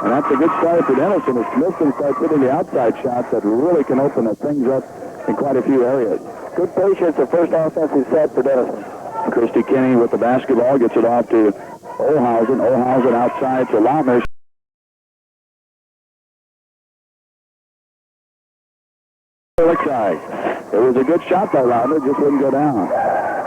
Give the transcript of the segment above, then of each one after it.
And that's a good start for Denison. As Smithson starts hitting the outside shots that really can open things up in quite a few areas. Good patience, the first offensive set for Denison. Kristi Kinney with the basketball gets it off to Olhausen. Olhausen outside to Lautner. It was a good shot by Lautner, just wouldn't go down.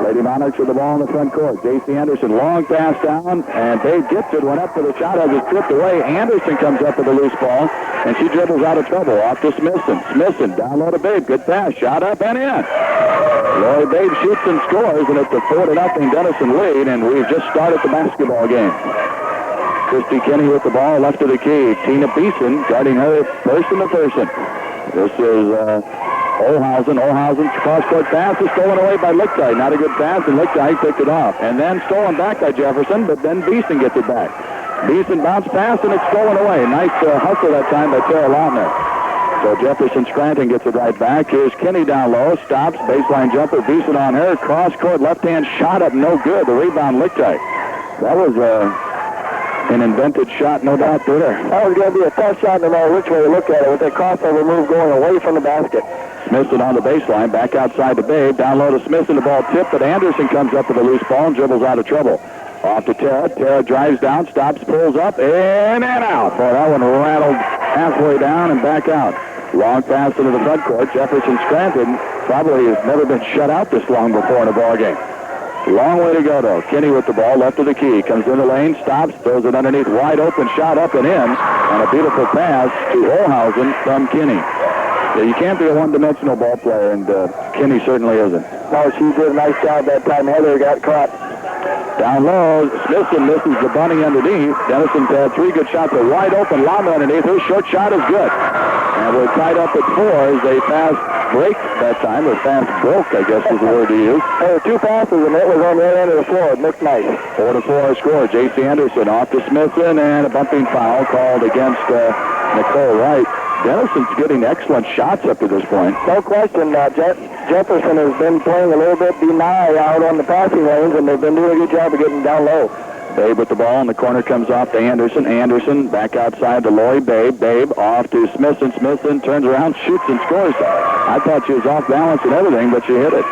Lady Monarchs with the ball in the front court. J.C. Anderson, long pass down, and Babe gets it, went up for the shot, has it stripped away. Anderson comes up with a loose ball, and she dribbles out of trouble. Off to Smithson. Smithson, down low to Babe. Good pass, shot up and in. Lloyd Babe shoots and scores, and it's a 4-0 Denison lead, and we've just started the basketball game. Kristi Kinney with the ball, left of the key. Tina Beeson guarding her person to person. This is Olhausen. Olhausen's cross-court pass is stolen away by Lichtai. Not a good pass, and Lichtai picked it off. And then stolen back by Jefferson, but then Beeson gets it back. Beeson bounced pass, and it's stolen away. Nice hustle that time by Tara Lautner. So Jefferson Scranton gets it right back. Here's Kinney down low, stops, baseline jumper, Beeson on her. Cross-court left-hand shot up, no good. The rebound, Lichtai. That was an invented shot, no doubt, there. That was going to be a tough shot no matter which way you look at it, with that crossover move going away from the basket. Smithson on the baseline, back outside to Babe. Down low to Smithson, the ball tipped, but Anderson comes up with a loose ball and dribbles out of trouble. Off to Tara. Tara drives down, stops, pulls up, in and out. Boy, that one rattled halfway down and back out. Long pass into the front court. Jefferson Scranton probably has never been shut out this long before in a ball game. Long way to go, though. Kinney with the ball, left of the key. Comes in the lane, stops, throws it underneath. Wide open shot up and in. And a beautiful pass to Olhausen from Kinney. Yeah, you can't be a one-dimensional ball player, and Kinney certainly isn't. No, she did a nice job that time. Heather got caught. Down low, Smithson misses the bunny underneath. Denison's had 3 good shots. A wide open Lama underneath. Her short shot is good. And we're tied up at 4 as they fast break that time, or fast broke, I guess is the word to use. There were 2 passes, and it was on the other end of the floor. It looked nice. 4-4 score. J.C. Anderson off to Smithson, and a bumping foul called against Nicole Wright. Denison's getting excellent shots up to this point. No question. Jefferson has been playing a little bit deny out on the passing lanes, and they've been doing a good job of getting down low. Babe with the ball, and the corner comes off to Anderson. Anderson back outside to Lloyd. Babe off to Smithson. Smithson turns around, shoots, and scores. I thought she was off balance and everything, but she hit it.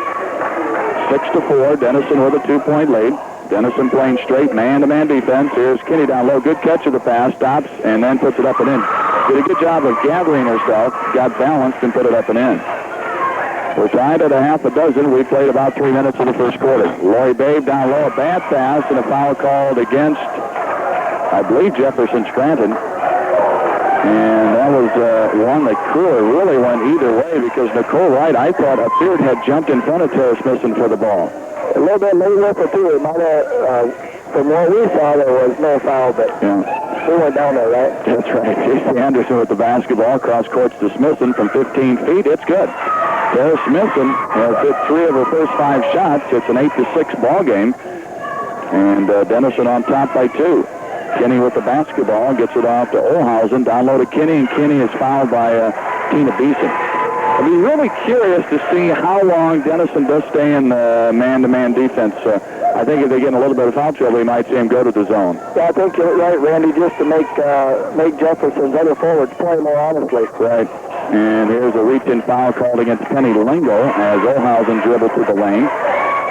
6-4, Denison with a 2-point lead. Denison playing straight man-to-man defense. Here's Kinney down low. Good catch of the pass. Stops, and then puts it up and in. Did a good job of gathering herself, got balanced, and put it up and in. We're tied at a half a dozen. We played about 3 minutes of the first quarter. Lloyd Babe down low, a bad pass, and a foul called against, I believe, Jefferson Scranton. And that was one that really went either way, because Nicole Wright, I thought, appeared had jumped in front of Tara Smithson for the ball. A little bit late with it, too. It might have, from what we saw, there was no foul, but we went down there, right? That's right. J.C. Anderson with the basketball, cross courts to Smithson from 15 feet. It's good. Tara Smithson has hit 3 of her first 5 shots. It's an 8-6 ball game. And Denison on top by 2. Kinney with the basketball, gets it off to Olhausen. Down low to Kinney, and Kinney is fouled by Tina Beeson. I'll be really curious to see how long Denison does stay in man-to-man defense. I think if they get in a little bit of foul trouble, we might see him go to the zone. Yeah, I think you're right, Randy, just to make Jefferson's other forwards play more honestly. Right. And here's a reach-in foul called against Penny Lingo as Olhausen dribbled to the lane.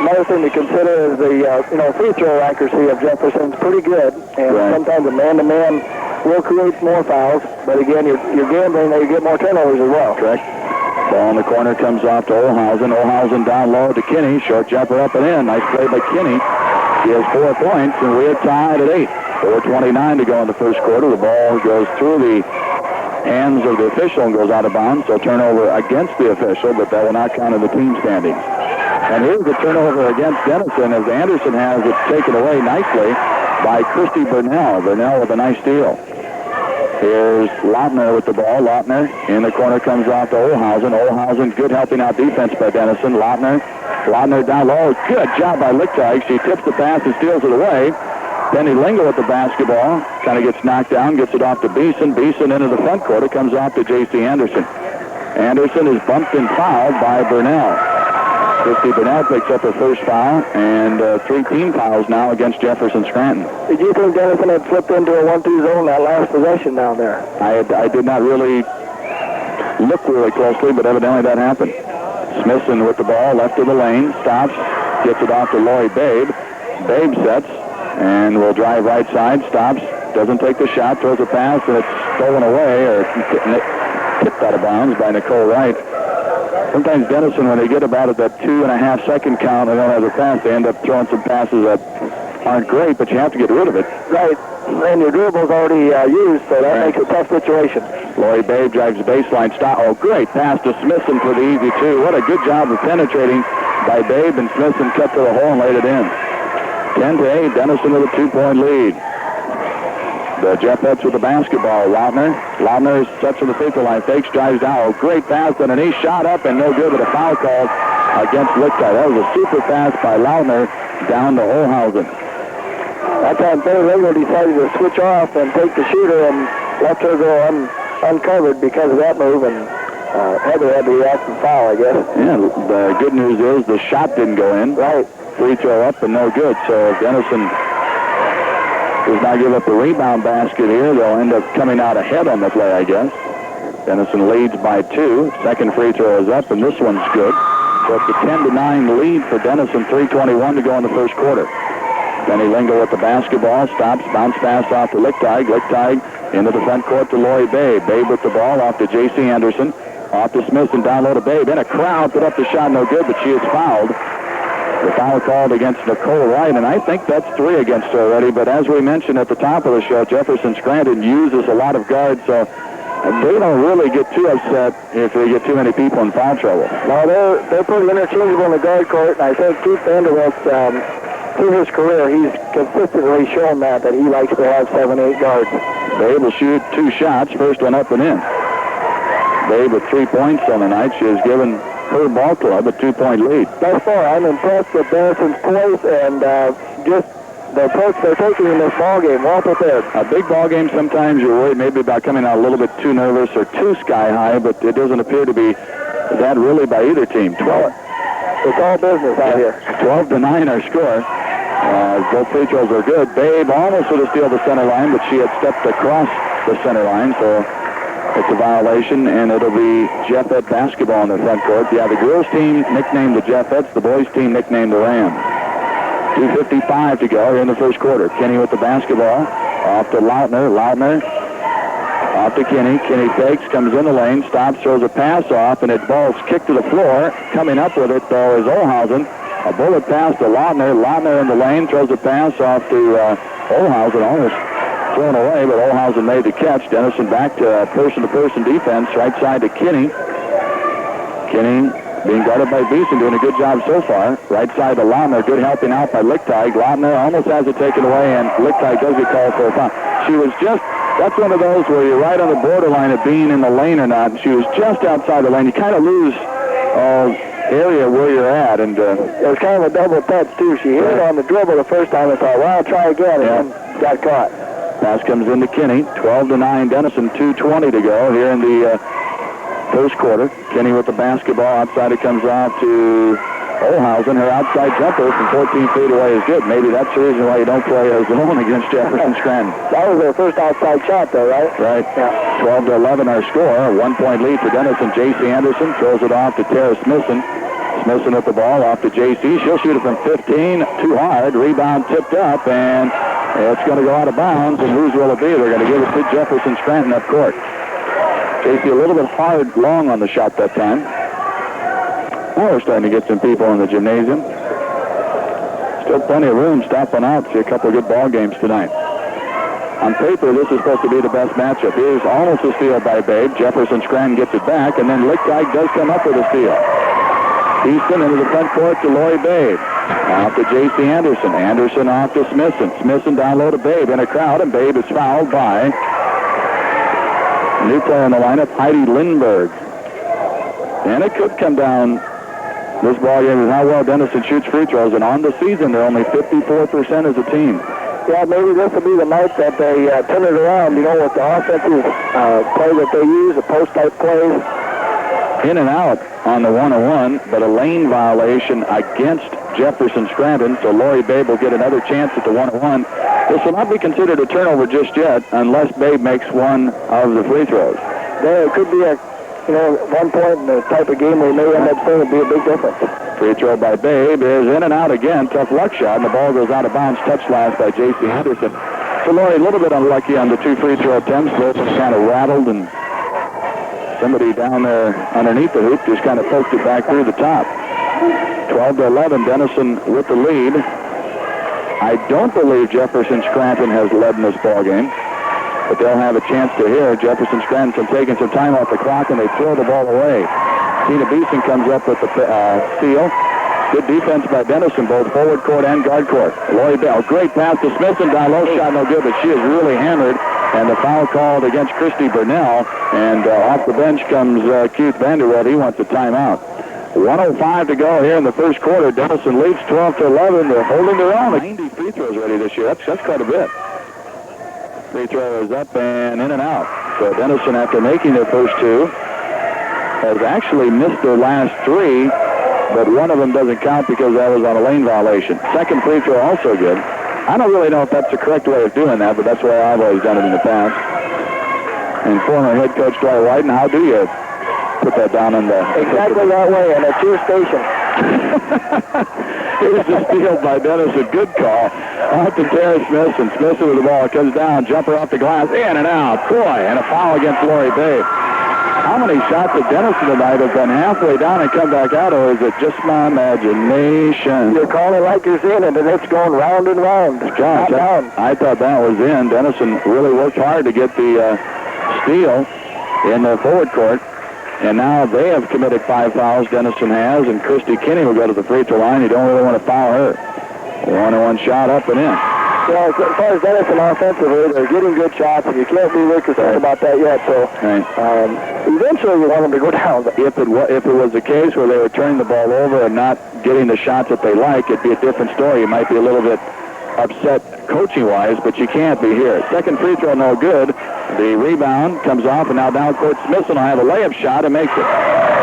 Another thing to consider is the free throw accuracy of Jefferson's pretty good, and sometimes a man-to-man will create more fouls. But again, you're gambling that you get more turnovers as well. Correct. Ball in the corner comes off to Olhausen. Olhausen down low to Kinney. Short jumper up and in. Nice play by Kinney. He has 4 points, and we're tied at 8. 4:29 to go in the first quarter. The ball goes through the hands of the official and goes out of bounds. So turnover against the official, but that will not count in the team standings. And here's the turnover against Denison as Anderson has it taken away nicely by Kristi Burnell. Burnell with a nice steal. Here's Lautner with the ball. Lautner in the corner comes off to Olhausen. Olhausen, good helping out defense by Denison. Lautner down low. Good job by Lichtai. She tips the pass and steals it away. Penny Lingo with the basketball. Kind of gets knocked down, gets it off to Beeson. Beeson into the front court. It comes off to J.C. Anderson. Anderson is bumped and fouled by Burnell. Kristi Burnett picks up her first foul, and 3 team fouls now against Jefferson Scranton. Did you think Denison had slipped into a 1-2 zone that last possession down there? I did not really look really closely, but evidently that happened. Smithson with the ball, left of the lane, stops, gets it off to Lloyd Babe. Babe sets, and will drive right side, stops, doesn't take the shot, throws a pass, and it's stolen away, or tipped out of bounds by Nicole Wright. Sometimes Denison, when they get about at that 2.5 second count and don't have a pass, they end up throwing some passes that aren't great, but you have to get rid of it. Right, and your dribble's already used, so that makes a tough situation. Lloyd Babe drives the baseline, stop. Oh, great pass to Smithson for the easy 2. What a good job of penetrating by Babe, and Smithson cut to the hole and laid it in. 10-8, Denison with a 2-point lead. The Jeffettes with the basketball. Lautner sets to the free throw line, fakes, drives down. Oh, great pass underneath, shot up, and no good, but a foul called against Lichtai. That was a super pass by Lautner down to Olhausen. That time, Barry Ringo decided to switch off and take the shooter and left her go uncovered because of that move, and Heather had to react and foul, I guess. Yeah, the good news is the shot didn't go in. Right. Free throw up and no good, so Denison does not give up the rebound basket here. They'll end up coming out ahead on the play, I guess. Denison leads by 2. Second free throw is up, and this one's good. So it's a 10-9 lead for Denison, 3:21 to go in the first quarter. Benny Lingo with the basketball, stops, bounce pass off to Lichtai. Lichtai into the front court to Lloyd Babe. Babe with the ball off to J.C. Anderson. Off to Smith and down low to Babe. In a crowd, put up the shot, no good, but she is fouled. The foul called against Nicole Wright, and I think that's 3 against her already. But as we mentioned at the top of the show, Jefferson Scranton uses a lot of guards, so they don't really get too upset if they get too many people in foul trouble. No, they're pretty interchangeable in the guard court, and I think Keith Vanderbilt, through his career, he's consistently shown that he likes to have 7-8 guards. Babe will shoot 2 shots, first one up and in. Babe with 3 points on the night. She has given her ball club a 2-point lead. Thus far, I'm impressed with Denison's poise and just the approach they're taking in this ball game. Well prepared. A big ball game, sometimes you're worried maybe about coming out a little bit too nervous or too sky high, but it doesn't appear to be that really by either team. It's all business out here. 12-9 our score. Both free throws are good. Babe almost would have steal the center line, but she had stepped across the center line, so it's a violation, and it'll be Jeffette basketball in the front court. Yeah, the girls' team nicknamed the Jeffettes. The boys' team nicknamed the Rams. 2:55 to go here in the first quarter. Kenny with the basketball. Off to Lautner. Lautner off to Kenny. Kenny fakes, comes in the lane, stops, throws a pass off, and it ball's kicked to the floor. Coming up with it, though, is Olhausen. A bullet pass to Lautner. Lautner in the lane, throws a pass off to Olhausen. Almost thrown away, but Olhausen made the catch. Denison back to person-to-person defense. Right side to Kenny. Kenny being guarded by Beeson, doing a good job so far. Right side to Lautner. Good helping out by Lichtai. Lautner almost has it taken away, and Lichtai does get called for a foul. She was just, that's one of those where you're right on the borderline of being in the lane or not. And she was just outside the lane. You kind of lose area where you're at, and it was kind of a double touch too. She hit it on the dribble the first time and thought, well, I'll try again, and then got caught. Pass comes into Kenny. 12-9 Denison, 2:20 to go here in the first quarter. Kenny with the basketball. Outside it comes off to Olhausen. Her outside jumper from 14 feet away is good. Maybe that's the reason why you don't play a zone against Jefferson Scranton. That was their first outside shot, though, right? Right. Yeah. 12-11 our score. A 1-point lead for Denison. J.C. Anderson throws it off to Tara Smithson. Smithson with the ball off to J.C. She'll shoot it from 15. Too hard. Rebound tipped up, and it's going to go out of bounds. And whose will it be? They're going to give it to Jefferson Scranton up court. J.C. a little bit hard long on the shot that time. Now we're starting to get some people in the gymnasium. Still plenty of room. Stopping out. See a couple of good ball games tonight. On paper, this is supposed to be the best matchup. Here's almost a steal by Babe. Jefferson Scranton gets it back, and then Lichtai does come up with a steal. Easton into the front court to Lloyd Babe. Off to J.C. Anderson. Anderson off to Smithson. Smithson down low to Babe in a crowd, and Babe is fouled by a new player in the lineup, Heidi Lindberg. And it could come down. This ball game is how well Denison shoots free throws, and on the season they're only 54% as a team. Yeah, maybe this will be the night that they turn it around, you know, with the offensive play that they use, the post-type plays. in and out on the 101, but a lane violation against Jefferson Scranton, so Lori Babe will get another chance at the 101. This will not be considered a turnover just yet unless Babe makes one of the free throws. There could be a, one point in the type of game we may end up seeing would be a big difference. Free throw by Babe is in and out again. Tough luck shot, and the ball goes out of bounds. Touched last by J.C. Henderson. So Lori a little bit unlucky on the 2 free throw attempts. Both kind of rattled, and somebody down there underneath the hoop just kind of poked it back through the top. 12-11, Denison with the lead. I don't believe Jefferson Scranton has led in this ball game, but they'll have a chance to hear. Jefferson Scranton taking some time off the clock, and they throw the ball away. Tina Beeson comes up with the steal. Good defense by Denison, both forward court and guard court. Lori Bell, great pass to Smithson. Down low shot, no good, but she is really hammered. And the foul called against Kristi Burnell. And off the bench comes Keith Vanderweld. He wants a timeout. 1:05 to go here in the first quarter. Denison leads 12-11. They're holding their own. 90 free throws ready this year. That's quite a bit. Free throw is up and in and out. So Denison, after making their first 2, has actually missed their last 3, but one of them doesn't count because that was on a lane violation. Second free throw also good. I don't really know if that's the correct way of doing that, but that's the way I've always done it in the past. And former head coach Dwight Whiten, how do you put that down in the... Exactly that way, and it's your station. Here's the steal by Denison. Good call. Off to Tara Smithson. Smithson with the ball. Comes down. Jumper off the glass. In and out. Boy, and a foul against Lori Babe. How many shots at Denison tonight have been halfway down and come back out, or is it just my imagination? You're calling like you're seeing it, and it's going round and round. Gosh, I thought that was in. Denison really worked hard to get the steal in the forward court. And now they have committed 5 fouls, Denison has, and Kristi Kinney will go to the free throw line. You don't really want to foul her. 1-on-1 shot up and in. Yeah, as far as Denison offensively, they're getting good shots, and you can't be really concerned about that yet. So eventually you want them to go down. If it was the case where they were turning the ball over and not getting the shots that they like, it'd be a different story. You might be a little bit upset coaching-wise, but you can't be here. Second free throw, no good. The rebound comes off, and now down court Smithson will have a layup shot and makes it.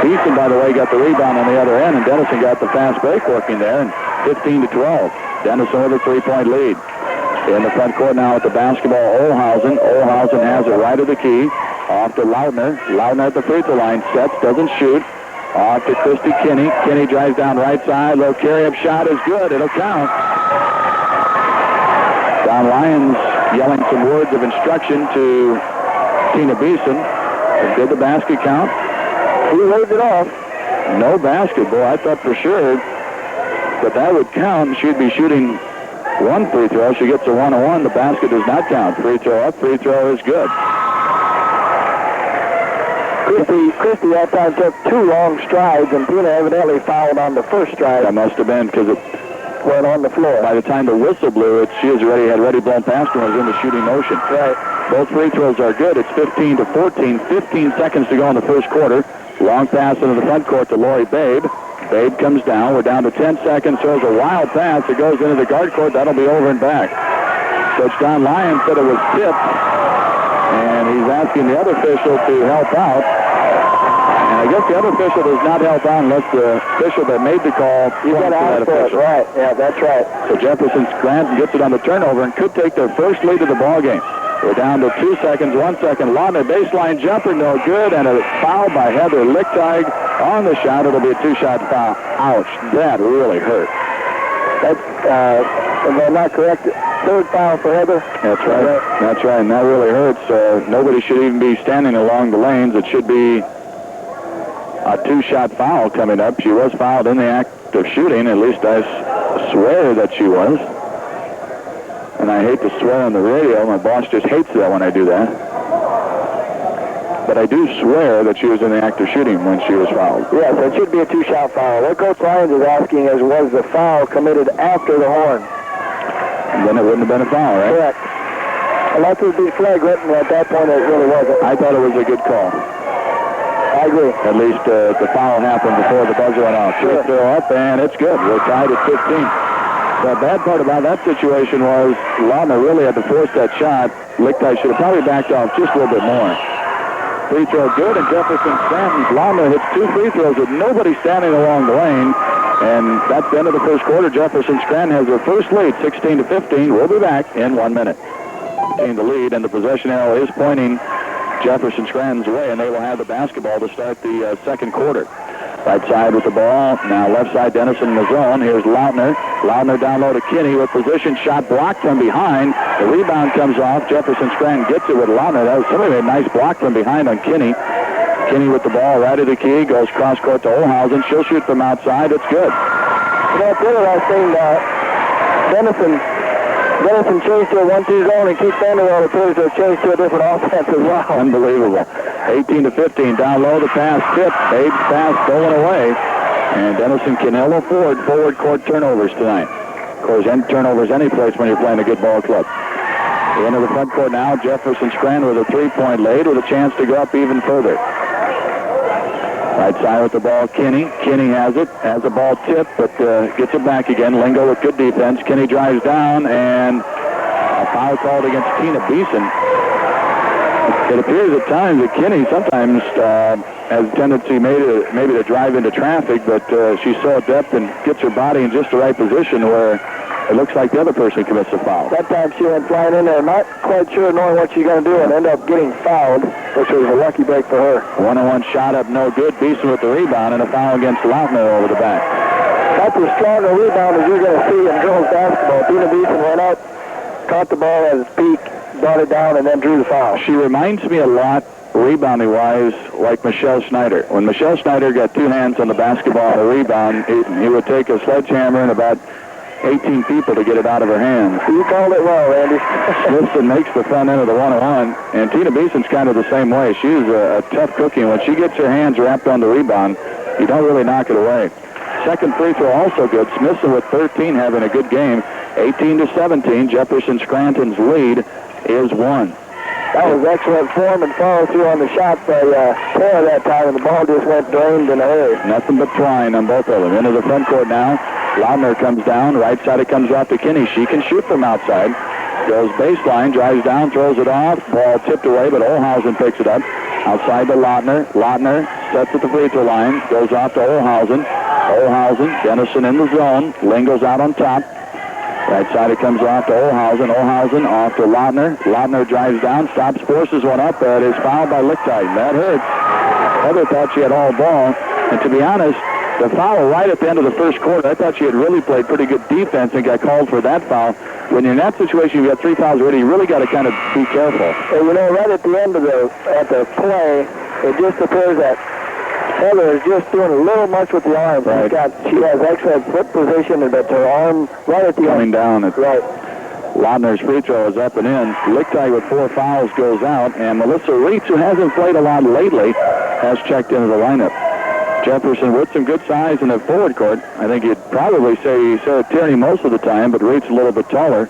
Beeson, by the way, got the rebound on the other end, and Denison got the fast break working there, and 15-12. Denison with a 3-point lead. In the front court now with the basketball, Olhausen. Olhausen has it right of the key. Off to Lautner. Lautner at the free throw line. Sets, doesn't shoot. Off to Kristi Kinney. Kinney drives down right side. Low carry-up shot is good. It'll count. Don Lyons yelling some words of instruction to Tina Beeson. Did the basket count? He waved it off. No basket. Boy, I thought for sure that would count. She'd be shooting 1 free throw. She gets a 1-on-1. The basket does not count. Free throw up. Free throw is good. Kristi that time took 2 long strides, and Tina evidently fouled on the first stride. That must have been because it went on the floor. By the time the whistle blew, she had already blown past her and was in the shooting motion. Right. Both free throws are good. It's 15-14. 15 seconds to go in the first quarter. Long pass into the front court to Lori Babe. Babe comes down. We're down to 10 seconds. Throws a wild pass. It goes into the guard court. That'll be over and back. Coach Don Lyons said it was tipped, and he's asking the other official to help out. And I guess the other official does not help out unless the official that made the call you got to ask for it. Right. Yeah, that's right. So Jefferson Scranton gets it on the turnover and could take their first lead of the ball game. We're down to 2 seconds, 1 second. Lautner baseline jumper, no good, and a foul by Heather Lichtig on the shot. It'll be a 2-shot foul. Ouch, that really hurt. That's, am I not correct? 3rd foul for Heather? That's right. That's right, and that really hurts. Nobody should even be standing along the lanes. It should be a 2-shot foul coming up. She was fouled in the act of shooting. At least I swear that she was. And I hate to swear on the radio. My boss just hates that when I do that. But I do swear that she was in the act of shooting when she was fouled. Yes, it should be a 2-shot foul. What Coach Lyons is asking is, was the foul committed after the horn? And then it wouldn't have been a foul, right? Correct. Unless it would be flagrant, and at that point it really wasn't. I thought it was a good call. I agree. At least the foul happened before the buzzer went off. Sure. Throw up, and it's good. We're tied at 15. The bad part about that situation was Lautner really had to force that shot. Lichtig should have probably backed off just a little bit more. free throw good, and Jefferson Scranton's Lautner hits 2 free throws with nobody standing along the lane. And that's the end of the first quarter. Jefferson Scranton has their first lead, 16-15. We'll be back in 1 minute. The lead, and the possession arrow is pointing Jefferson Scranton's way, and they will have the basketball to start the second quarter. Right side with the ball. Now left side, Denison in the zone. Here's Lautner. Lautner down low to Kinney with position shot blocked from behind. The rebound comes off. Jefferson Scranton gets it with Lautner. That was somebody made a nice block from behind on Kinney. Kinney with the ball right at the key. Goes cross court to Olhausen. She'll shoot from outside. It's good. You know, it's interesting. Denison changed to a 1-2 zone, and Keith Vanderwall appears to have changed to a different offense as well. Unbelievable. 18-15. Down low, the pass tipped. Babe's pass stolen away. And Denison can ill afford forward court turnovers tonight. Of course, turnovers any place when you're playing a good ball club. The end of the front court now. Jefferson Scranton with a 3-point lead with a chance to go up even further. Right side with the ball, Kinney. Kinney has it, has the ball tipped, but gets it back again. Lingo with good defense. Kinney drives down, and a foul called against Tina Beeson. It appears at times that Kinney sometimes has a tendency maybe to drive into traffic, but she's so adept and gets her body in just the right position where it looks like the other person commits a foul. That time she went flying in there, not quite sure knowing what she's going to do, and ended up getting fouled, which was a lucky break for her. 1-on-1 shot up, no good. Beeson with the rebound, and a foul against Lautner over the back. That's as strong a rebound as you're going to see in girls basketball. Tina Beeson went out, caught the ball at its peak, brought it down, and then drew the foul. She reminds me a lot, rebounding-wise, like Michelle Schneider. When Michelle Schneider got 2 hands on the basketball and a rebound, he would take a sledgehammer and about 18 people to get it out of her hands. You called it well, Randy. Smithson makes the front end of the 1-on-1, and Tina Beeson's kind of the same way. She's a tough cookie, and when she gets her hands wrapped on the rebound, you don't really knock it away. Second free throw also good. Smithson with 13 having a good game. 18-17, Jefferson Scranton's lead is 1. That was excellent form and follow through on the shot by Taylor that time, and the ball just went drained in a hurry. Nothing but trying on both of them. Into the front court now. Lautner comes down. Right side it comes off to Kinney. She can shoot from outside. Goes baseline, drives down, throws it off. Ball tipped away, but Olhausen picks it up. Outside to Lautner. Lautner sets at the free throw line. Goes off to Olhausen. Olhausen, Denison in the zone. Lingo's out on top. Right side it comes off to Olhausen. Olhausen off to Lautner. Lautner drives down, stops, forces one up, but is fouled by Lichtite. That hurts. Heather thought she had all ball. And to be honest, the foul right at the end of the first quarter, I thought she had really played pretty good defense and got called for that foul. When you're in that situation, you've got 3 fouls already, you really got to kind of be careful. And you know, right at the end of the play, it just appears that Heather is just doing a little much with the arm. Right. She has excellent foot position, but her arm right at the Coming end. down. Right. Lautner's free throw is up and in. Lichtite with 4 fouls goes out, and Melissa Reitz, who hasn't played a lot lately, has checked into the lineup. Jefferson with some good size in the forward court. I think you'd probably say Sarah Tierney most of the time, but Reitz a little bit taller.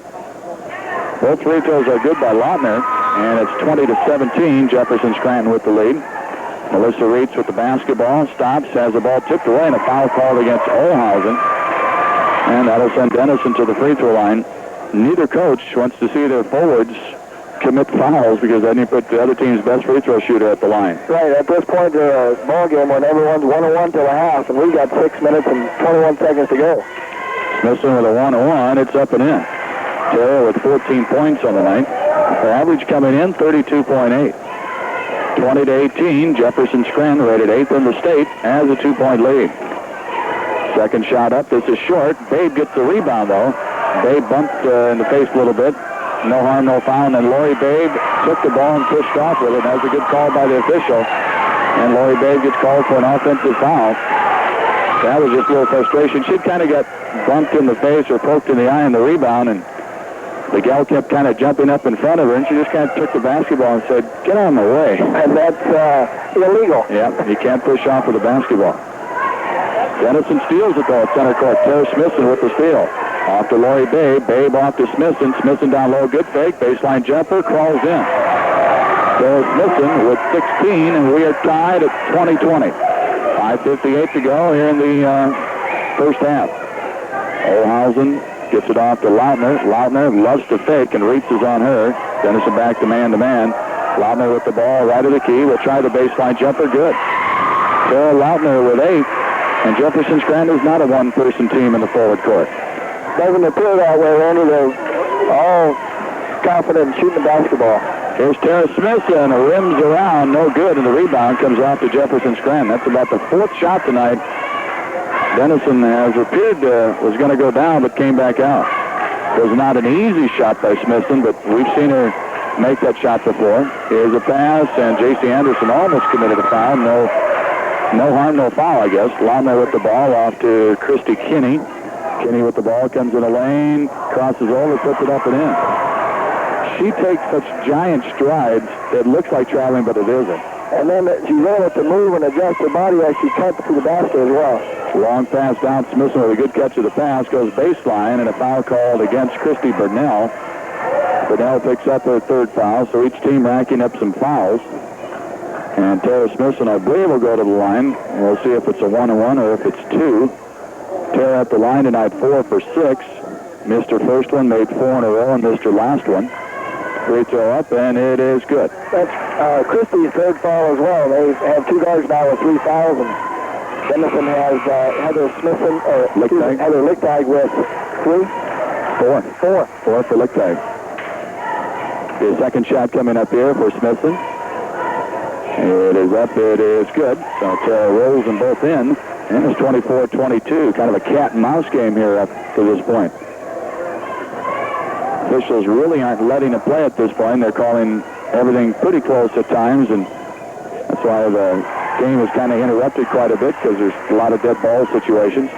Both free throws are good by Lautner, and it's 20-17. Jefferson Scranton with the lead. Melissa Reitz with the basketball, stops, has the ball tipped away, and a foul called against Olhausen. And that'll send Denison to the free throw line. Neither coach wants to see their forwards commit fouls because then you put the other team's best free throw shooter at the line. Right, at this point in the ball game when everyone's 1-1 till a half, and we've got 6 minutes and 21 seconds to go. Smithson with a 1-on-1, it's up and in. Taylor with 14 points on the night. Her average coming in, 32.8. 20-18, Jefferson Scranton rated 8th in the state, has a 2-point lead. Second shot up, this is short. Babe gets the rebound though. Babe bumped in the face a little bit. No harm, no foul, and then Lori Babe took the ball and pushed off with it. That was a good call by the official. And Lori Babe gets called for an offensive foul. That was just a little frustration. She kind of got bumped in the face or poked in the eye in the rebound, and the gal kept kind of jumping up in front of her, and she just kind of took the basketball and said, "Get out of my way." And that's illegal. Yeah, you can't push off with the basketball. Denison steals it though at center court. Tara Smithson with the steal. Off to Lori Babe. Babe off to Smithson. Smithson down low. Good fake. Baseline jumper. Crawls in. Tara Smithson with 16, and we are tied at 20-20. 5:58 to go here in the first half. Olhausen gets it off to Lautner. Lautner loves to fake and reaches on her. Denison back to man-to-man. Lautner with the ball right of the key. Will try the baseline jumper. Good. Tara Lautner with 8. And Jefferson Scranton is not a one-person team in the forward court. Doesn't appear that way, Randy. They're all confident in shooting the basketball. Here's Tara Smith, and a rims around, no good, and the rebound comes off to Jefferson Scranton. That's about the 4th shot tonight. Denison has appeared was going to go down, but came back out. It was not an easy shot by Smithson, but we've seen her make that shot before. Here's a pass, and J.C. Anderson almost committed a foul. No harm, no foul, I guess. Lautner with the ball off to Kristi Kinney. Kinney with the ball, comes in the lane, crosses over, puts it up and in. She takes such giant strides, it looks like traveling, but it isn't. And then she's able to move and adjust her body as she cuts to the basket as well. Long pass down. Smithson with a good catch of the pass, goes baseline, and a foul called against Kristi Burnell. Burnell picks up her 3rd foul, so each team racking up some fouls. And Tara Smithson, I believe, will go to the line. We'll see if it's a 1-1 or if it's 2. Tara at the line tonight, 4 for 6. Missed her first one, made 4 in a row, and missed her last one. Free throw up, and it is good. That's Kristi's 3rd foul as well. They have 2 guards now with 3 fouls, and Denison has Heather Lichtag with 3? 4 for Lichtag. The second shot coming up here for Smithson. It is up, it is good. So Tara rolls them both in, and it's 24-22. Kind of a cat and mouse game here up to this point. Officials really aren't letting it play at this point. They're calling everything pretty close at times, and that's why the game is kind of interrupted quite a bit because there's a lot of dead ball situations.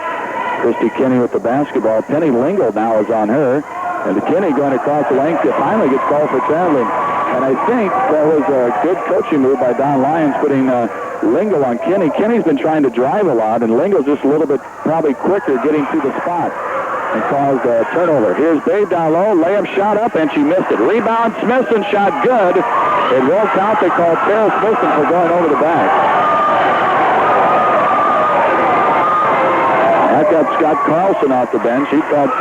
Kristi Kinney with the basketball. Penny Lingle now is on her, and the Kinney going across the lane finally gets called for traveling. And I think that was a good coaching move by Don Lyons, putting Lingle on Kinney. Kinney's been trying to drive a lot, and Lingle's just a little bit probably quicker getting to the spot. And caused a turnover. Here's Babe down low, layup shot up, and she missed it. Rebound, Smithson shot good. It won't count. They called Tara Smithson for going over the back. That got Scott Carlson off the bench. He thought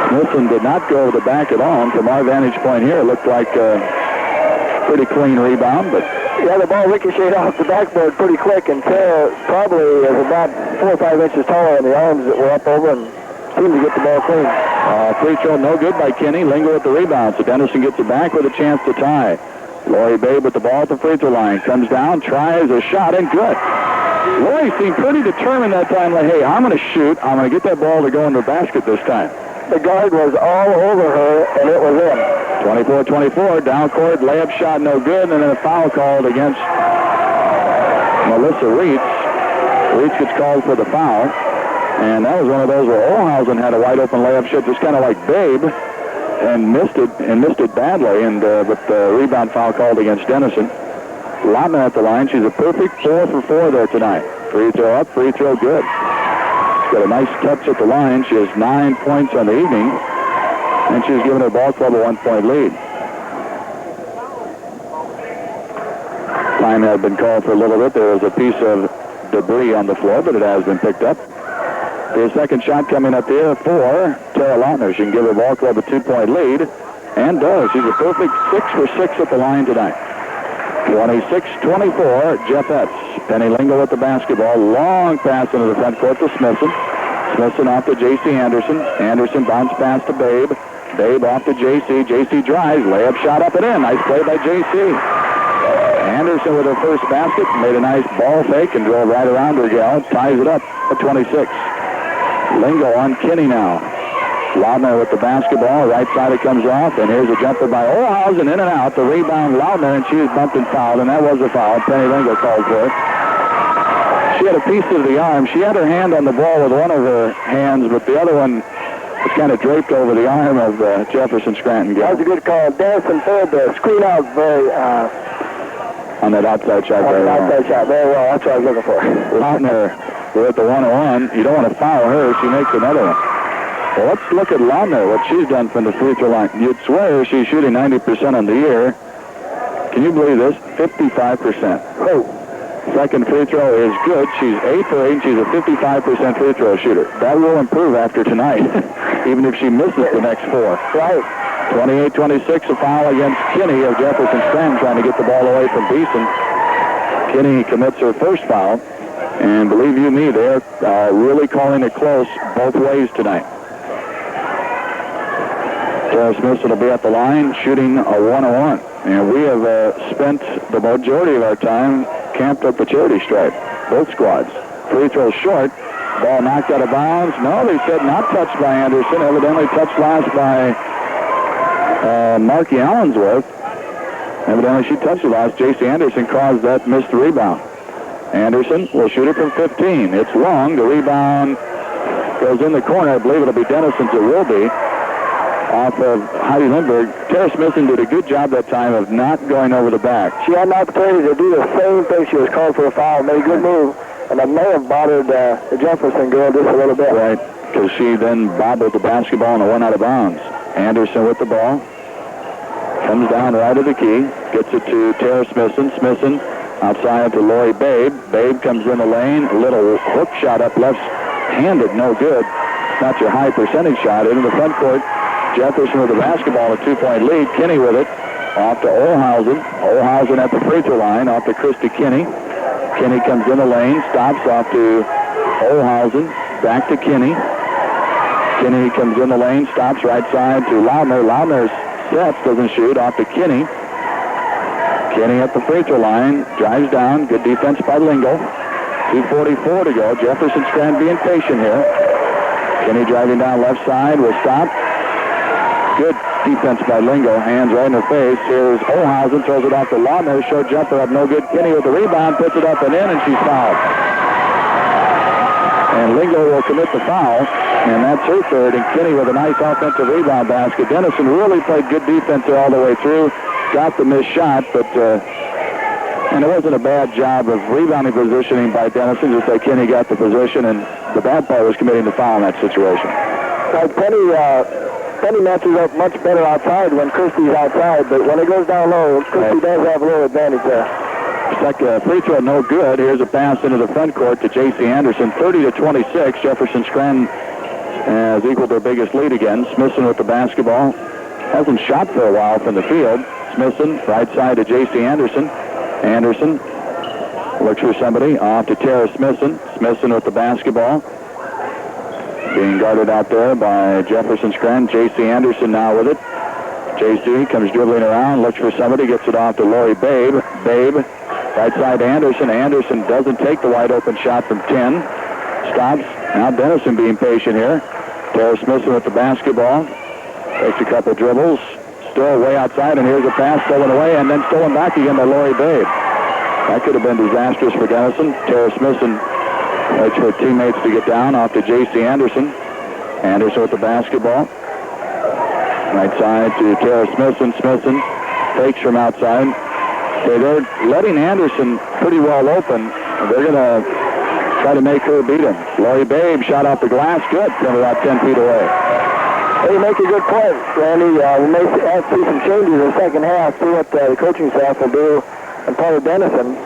Smithson did not go over the back at all. And from our vantage point here, it looked like a pretty clean rebound, but yeah, the ball ricocheted off the backboard pretty quick, and Tara probably is about 4 or 5 inches taller in the arms that were up over and seemed to get the ball clean. Free throw no good by Kinney. Lingle with the rebound, so Denison gets it back with a chance to tie. Lori Babe with the ball at the free throw line. Comes down, tries a shot, and good. Lori seemed pretty determined that time, like, hey, I'm going to shoot. I'm going to get that ball to go in the basket this time. The guard was all over her, and it was in. 24-24, down court, layup shot no good, and then a foul called against Melissa Reitz. Reitz gets called for the foul, and that was one of those where Olhausen had a wide open layup shot, just kind of like Babe, and missed it badly, and but the rebound foul called against Denison. Lautner at the line. She's a perfect 4 for 4 there tonight. Free throw up, free throw good. She's got a nice touch at the line. She has 9 points on the evening, and she's given her ball club a 1-point lead. Time had been called for a little bit. There was a piece of debris on the floor, but it has been picked up. Her second shot coming up here for Tara Lautner. She can give her ball club a 2-point lead, and does. She's a perfect 6 for 6 at the line tonight. 26-24, Jeff Epps. Penny Lingle with the basketball. Long pass into the front court to Smithson. Smithson off to J.C. Anderson. Anderson bounce pass to Babe. Babe off to J.C. J.C. drives. Layup shot up and in. Nice play by J.C. Anderson with her first basket. Made a nice ball fake and drove right around her gal. Ties it up at 26. Lingle on Kinney now. Lautner with the basketball. Right side it comes off. And here's a jumper by Olhausen. In and out. The rebound Lautner, and she was bumped and fouled. And that was a foul. Penny Lingle called for it. She had a piece of the arm. She had her hand on the ball with one of her hands, but the other one was kind of draped over the arm of the Jefferson Scranton guy. That was a good call. Denison failed to screen out very... on that outside shot. On the outside shot. Very well. That's what I was looking for. Lautner, we're at the 1-on-1. You don't want to foul her. She makes another one. Well, let's look at Lautner, what she's done from the free throw line. You'd swear she's shooting 90% on the year. Can you believe this? 55%. Oh. Second free throw is good. She's 8 for 8. She's a 55% free throw shooter. That will improve after tonight, even if she misses the next 4. Right. 28-26, a foul against Kinney of Jefferson Strand, trying to get the ball away from Beeson. Kinney commits her first foul, and believe you me, they're really calling it close both ways tonight. Tara Smith will be at the line, shooting a 1-on-1. And we have spent the majority of our time camped at the charity stripe, both squads. Free throw short. Ball knocked out of bounds. No, they said not touched by Anderson. Evidently touched last by Marky Allensworth. Evidently she touched it last. J.C. Anderson caused that missed rebound. Anderson will shoot it from 15. It's long. The rebound goes in the corner. I believe it'll be Dennison's. It will be. Off of Heidi Lindbergh. Tara Smithson did a good job that time of not going over the back. She had an opportunity to do the same thing. She was called for a foul, made a good move, and that may have bothered the Jefferson girl just a little bit. Right, because she then bobbled the basketball and it went out of bounds. Anderson with the ball. Comes down right of the key. Gets it to Tara Smithson. Smithson outside to Lori Babe. Babe comes in the lane. A little hook shot up left-handed. No good. Not your high percentage shot. Into the front court. Jefferson with the basketball, a 2-point lead. Kinney with it. Off to Olhausen. Olhausen at the free throw line. Off to Kristi Kinney. Kinney comes in the lane. Stops off to Olhausen. Back to Kinney. Kinney comes in the lane. Stops right side to Loudner. Loudner sets. Doesn't shoot. Off to Kinney. Kinney at the free throw line. Drives down. Good defense by Lingo. 2:44 to go. Jefferson Strand being patient here. Kinney driving down left side. Will stop. Good defense by Lingo. Hands right in her face. Here's Olhausen. Throws it off to Laudner. Short jumper up. No good. Kinney with the rebound. Puts it up and in, and she's fouled. And Lingo will commit the foul. And that's her third. And Kinney with a nice offensive rebound basket. Dennison really played good defense there all the way through. Got the missed shot, but and it wasn't a bad job of rebounding positioning by Dennison. Just like Kinney got the position, and the bad part was committing the foul in that situation. Penny matches up much better outside when Kristi's outside, but when it goes down low, Kristi does have a little advantage there. Second free throw, no good. Here's a pass into the front court to J.C. Anderson. 30-26. Jefferson Scranton has equaled their biggest lead again. Smithson with the basketball. Hasn't shot for a while from the field. Smithson, right side to J.C. Anderson. Anderson looks for somebody. Off to Tara Smithson. Smithson with the basketball. Being guarded out there by Jefferson Scranton. J.C. Anderson now with it. J.C. comes dribbling around, looks for somebody, gets it off to Lori Babe. Babe, right side to Anderson. Anderson doesn't take the wide open shot from 10. Stops. Now Dennison being patient here. Tara Smithson with the basketball. Takes a couple dribbles. Still way outside, and here's a pass stolen away, and then stolen back again by Lori Babe. That could have been disastrous for Dennison. Tara Smithson waits for teammates to get down. Off to J.C. Anderson. Anderson with the basketball. Right side to Tara Smithson. Smithson fakes from outside. Okay, they're letting Anderson pretty well open. They're going to try to make her beat him. Lori Babe shot off the glass. Good from about 10 feet away. Hey, you make a good point, Randy. We may have to see some changes in the second half. See what the coaching staff will do and part of Dennison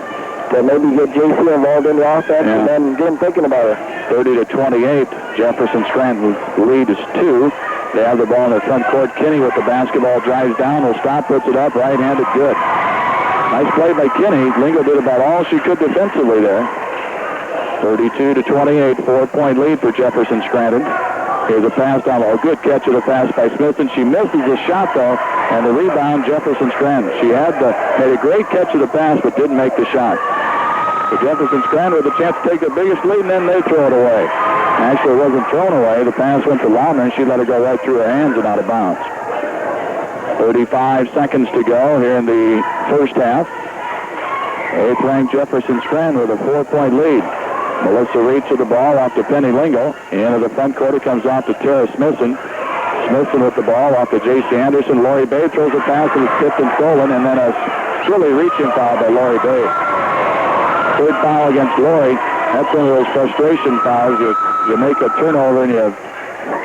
to maybe get J.C. involved in the offense and then get him thinking about it. 30-28. Jefferson Scranton's lead is 2. They have the ball in the front court. Kinney with the basketball drives down. Will stop, puts it up, right-handed, good. Nice play by Kinney. Lingo did about all she could defensively there. 32-28, 4-point lead for Jefferson Scranton. Here's a pass down. A good catch of the pass by Smith, and she misses the shot, though, and the rebound, Jefferson Scranton. She made a great catch of the pass, but didn't make the shot. So Jefferson Scranton with a chance to take the biggest lead, and then they throw it away. Actually, it wasn't thrown away. The pass went to Laudner, and she let it go right through her hands and out of bounds. 35 seconds to go here in the first half. 8th-ranked Jefferson Scranton with a 4-point lead. Melissa Reed to the ball off to Penny Lingo. Into the front court, it comes off to Tara Smithson. Smithson with the ball off to J.C. Anderson. Lori Babe throws a pass, and it's tipped and stolen, and then a really reaching foul by Lori Babe. Third foul against Lori. That's one of those frustration fouls. You make a turnover and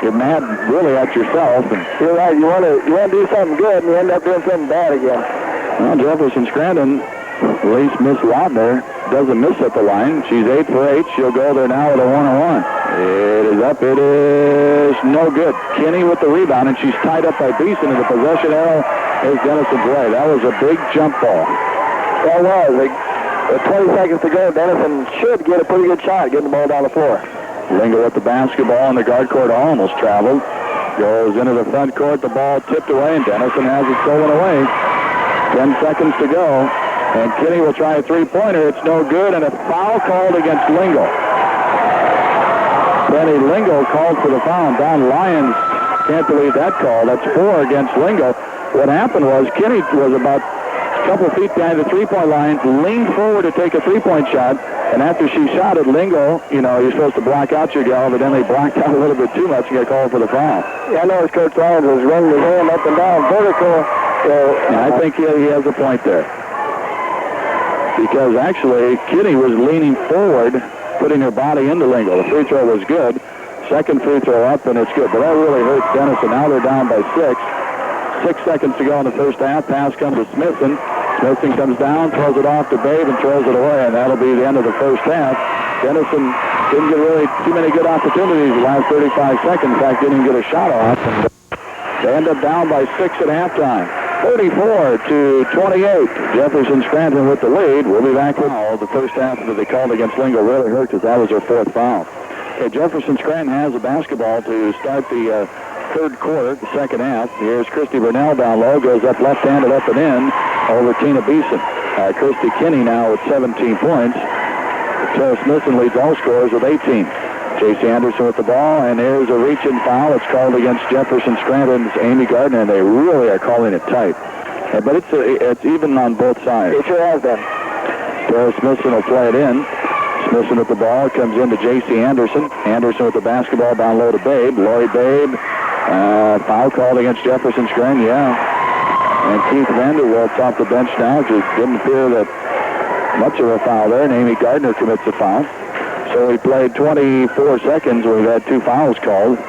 you're mad really at yourself. And you're right. You want to do something good and you end up doing something bad again. Well, Jefferson Scranton, at least Miss Laudner, doesn't miss at the line. She's 8 for 8. She'll go there now with a 1-on-1. It is up. It is no good. Kinney with the rebound, and she's tied up by Beeson, and the possession arrow is Dennison's way. That was a big jump ball. That was. With 20 seconds to go, Denison should get a pretty good shot getting the ball down the floor. Lingo with the basketball, and the guard court almost traveled. Goes into the front court. The ball tipped away, and Denison has it stolen away. 10 seconds to go, and Kinney will try a three-pointer. It's no good, and a foul called against Lingo. Penny Lingo called for the foul. Don Lyons can't believe that call. That's 4 against Lingo. What happened was Kinney was about a couple feet behind the three-point line, leaned forward to take a three-point shot, and after she shot at Lingo, you're supposed to block out your gal, but then they blocked out a little bit too much and got called for the foul. Yeah, I noticed Coach Lyons was running his hand up and down vertical. I think he has a point there. Because actually, Kinney was leaning forward, putting her body into Lingo. The free throw was good. Second free throw up, and it's good. But that really hurts Denison. Now they're down by 6. 6 seconds to go in the first half. Pass comes to Smithson. Smithson comes down, throws it off to Babe, and throws it away, and that'll be the end of the first half. Denison didn't get really too many good opportunities the last 35 seconds. In fact, didn't even get a shot off. And they end up down by 6 at halftime. 34-28. Jefferson Scranton with the lead. We'll be back with the first half that they called against Lingo really hurt because that was their 4th foul. Okay, Jefferson Scranton has the basketball to start the third quarter, the second half. Here's Kristi Burnell down low, goes up left-handed up and in over Tina Beeson. Kristi Kinney now with 17 points. Tara Smithson leads all scorers with 18. J.C. Anderson with the ball, and here's a reach-in foul. It's called against Jefferson Scranton's Amy Gardner, and they really are calling it tight. But it's even on both sides. It sure has been. Tara Smithson will play it in. Smithson with the ball, comes into J.C. Anderson. Anderson with the basketball down low to Babe. Lori Babe, foul called against Jefferson Scranton, yeah. And Keith Vanderwilt's off the bench now. Just didn't appear that much of a foul there, and Amy Gardner commits a foul. So we played 24 seconds. We've had 2 fouls called.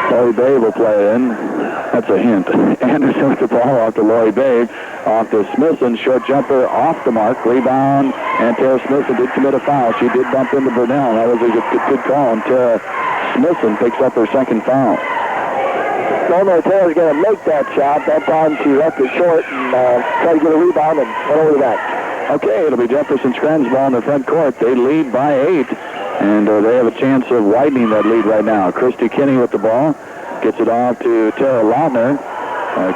Lori Babe will play in. That's a hint. Anderson with the ball off to Lori Babe. Off to Smithson. Short jumper off the mark. Rebound. And Tara Smithson did commit a foul. She did bump into Burnell. That was a good call. And Tara Smithson picks up her second foul. Normally Tara's going to make that shot. That time she left it short and tried to get a rebound and went over the back. Okay, it'll be Jefferson Scranton's ball in the front court. They lead by 8, and they have a chance of widening that lead right now. Kristi Kinney with the ball. Gets it off to Tara Lautner.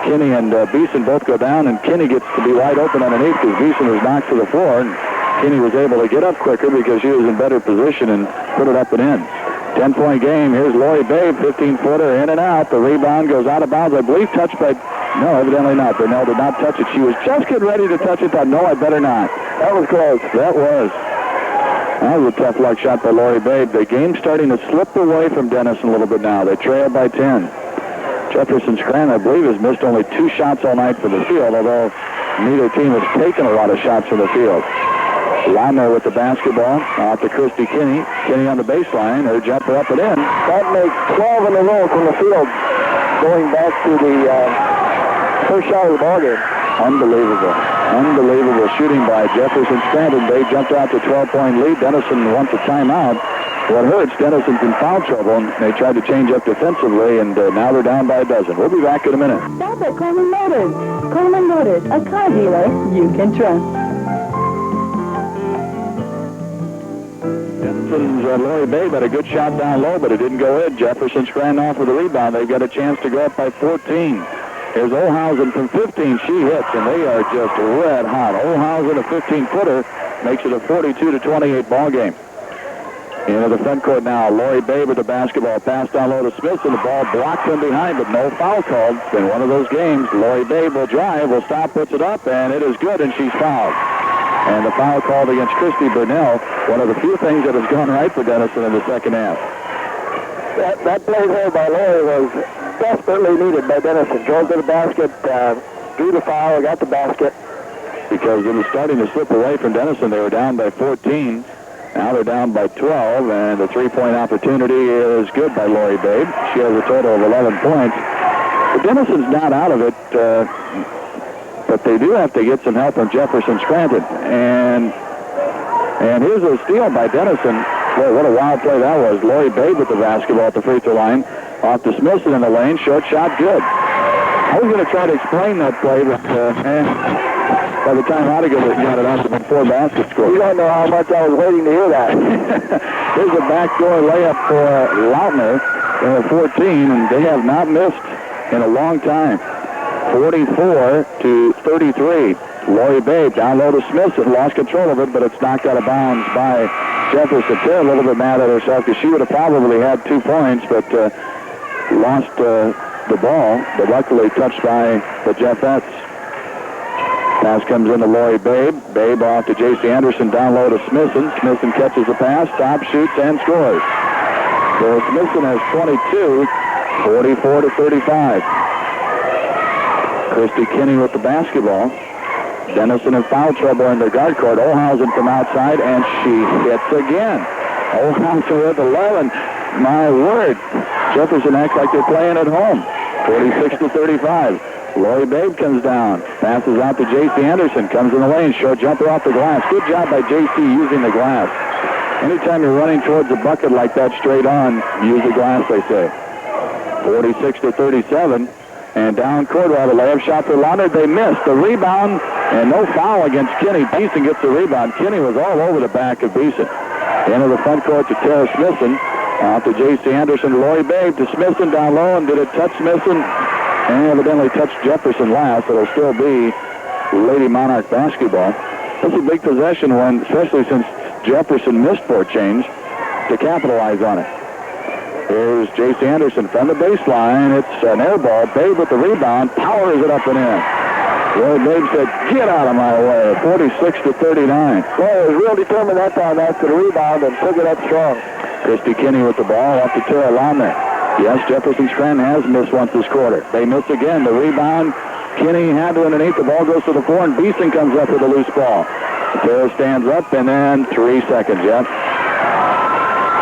Kinney and Beeson both go down, and Kinney gets to be wide open underneath because Beeson was knocked to the floor. And Kinney was able to get up quicker because she was in better position and put it up and in. 10-point game. Here's Lori Babe, 15-footer in and out. The rebound goes out of bounds. I believe touched by... No, evidently not. Burnell did not touch it. She was just getting ready to touch it. Thought, no, I better not. That was close. That was. That was a tough luck shot by Lori Babe. The game's starting to slip away from Denison a little bit now. They trail by 10. Jefferson Scranton, I believe, has missed only 2 shots all night from the field, although neither team has taken a lot of shots from the field. Lautner with the basketball. Off to Kristi Kinney. Kinney on the baseline. Her jumper up and in. That makes 12 in a row from the field going back to the first shot of the ballgame. Unbelievable. Unbelievable shooting by Jefferson Scranton. They jumped out to 12-point lead. Denison wants a timeout. What hurts, Denison's in foul trouble, and they tried to change up defensively, and now they're down by a dozen. We'll be back in a minute. Stop at Coleman Motors. Coleman Motors, a car dealer you can trust. Denison's Lori Babe had a good shot down low, but it didn't go in. Jefferson Scranton off with a rebound. They've got a chance to go up by 14. Here's Olhausen from 15. She hits, and they are just red hot. Olhausen, a 15-footer, makes it a 42-28 ball game. Into the front court now. Lori Babe with the basketball. Pass down low to Smith, and the ball blocked from behind, but no foul called. It's been one of those games. Lori Babe will drive, will stop, puts it up, and it is good, and she's fouled. And the foul called against Kristi Burnell, one of the few things that has gone right for Denison in the second half. That play there by Lori was desperately needed by Denison. Drove to the basket, drew the foul, got the basket. Because it was starting to slip away from Denison. They were down by 14. Now they're down by 12, and the three-point opportunity is good by Lori Babe. She has a total of 11 points. But Denison's not out of it, but they do have to get some help from Jefferson Scranton. And And here's a steal by Denison. Boy, what a wild play that was. Lori Babe with the basketball at the free throw line. Off to Smithson in the lane. Short shot, good. I was going to try to explain that play, but by the time Ottawa got it out, there been 4 baskets scored. You don't know how much I was waiting to hear that. Here's a backdoor layup for Lautner. They're 14, and they have not missed in a long time. 44-33. Lori Babe down low to Smithson. Lost control of it, but it's knocked out of bounds by Jefferson. They're a little bit mad at herself because she would have probably had 2 points, but lost the ball, but luckily touched by the Jeffettes. Pass comes into Lori Babe. Babe off to J.C. Anderson, down low to Smithson. Smithson catches the pass, stops, shoots, and scores. So Smithson has 22, 44-35. Kristi Kinney with the basketball. Denison in foul trouble in their guard court. Olhausen from outside, and she hits again. Olhausen with 11. My word. Jefferson acts like they're playing at home. 46-35. Lori Babe comes down. Passes out to J.C. Anderson. Comes in the lane. Short jumper off the glass. Good job by J.C. using the glass. Anytime you're running towards a bucket like that straight on, use the glass, they say. 46-37. And down court, we'll have a layup shot for Lautner. They missed. The rebound, and no foul against Kinney. Beeson gets the rebound. Kinney was all over the back of Beeson. Into the front court to Tara Smithson. Out to J.C. Anderson. Lori Babe to Smithson down low. And did it touch Smithson? And evidently touched Jefferson last. It'll still be Lady Monarch basketball. That's a big possession when, especially since Jefferson missed for a change, to capitalize on it. Here's J.C. Anderson from the baseline. It's an air ball. Babe with the rebound. Powers it up and in. Lori Babe said, get out of my way. 46-39. Well, he was real determined that time after the rebound and took it up strong. Kristi Kinney with the ball off to Tara Lautner. Yes, Jefferson Scranton has missed once this quarter. They miss again. The rebound. Kinney handled underneath. The ball goes to the floor, and Beeson comes up with a loose ball. Tara stands up, and then 3 seconds, Jeff.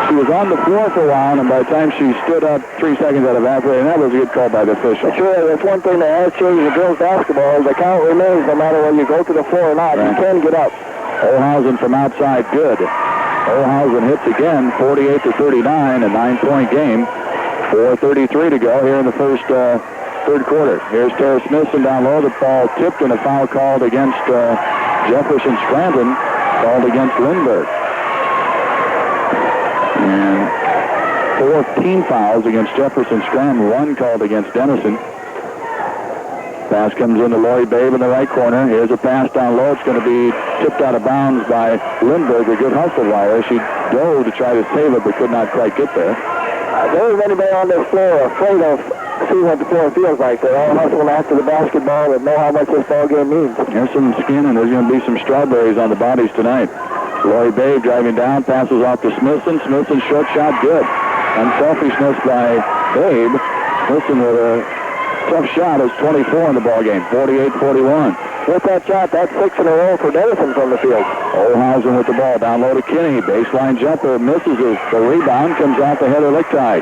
She was on the floor for a while, and by the time she stood up, 3 seconds had evaporated, and that was a good call by the official. Sure, that's one thing that has changed in girls basketball. The count remains no matter whether you go to the floor or not. Right. You can get up. Olhausen from outside, good. Olhausen hits again, 48-39, a 9-point game. 4:33 to go here in the first third quarter. Here's Tara Smithson down low. The ball tipped and a foul called against Jefferson Scranton, called against Lindbergh. And 14 fouls against Jefferson Scranton, 1 called against Denison. Pass comes into Lori Babe in the right corner. Here's a pass down low. It's going to be tipped out of bounds by Lindbergh. A good hustle by her. She dove to try to save it, but could not quite get there. There isn't anybody on this floor afraid of seeing what the floor feels like. They're all hustling after the basketball and know how much this ball game means. There's some skin, and there's going to be some strawberries on the bodies tonight. Lori Babe driving down, passes off to Smithson. Smithson short shot, good. Unselfishness by Babe. Smithson with a tough shot is 24 in the ball game. 48-41. With that shot, that's 6 in a row for Denison from the field. Olhausen with the ball, down low to Kinney. Baseline jumper, misses it. The rebound comes off the head of Lichtig.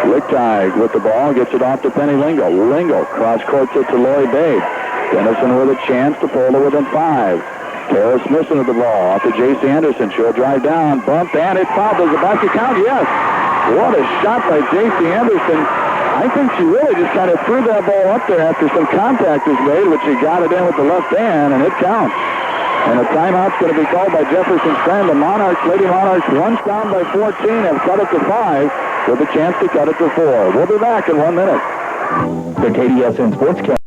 Lichtig with the ball, gets it off to Penny Lingo. Lingo cross-courts it to Lori Babe. Denison with a chance to pull it within 5. Tara Smithson with the ball, off to J.C. Anderson. She'll drive down, bumped, and it's fouled. Does the basket count? Yes. What a shot by J.C. Anderson. I think she really just kind of threw that ball up there after some contact was made, but she got it in with the left hand, and it counts. And a timeout's going to be called by Jefferson Scranton. The Monarchs, Lady Monarchs, once down by 14, have cut it to 5 with a chance to cut it to 4. We'll be back in 1 minute. The KDSN Sportscast.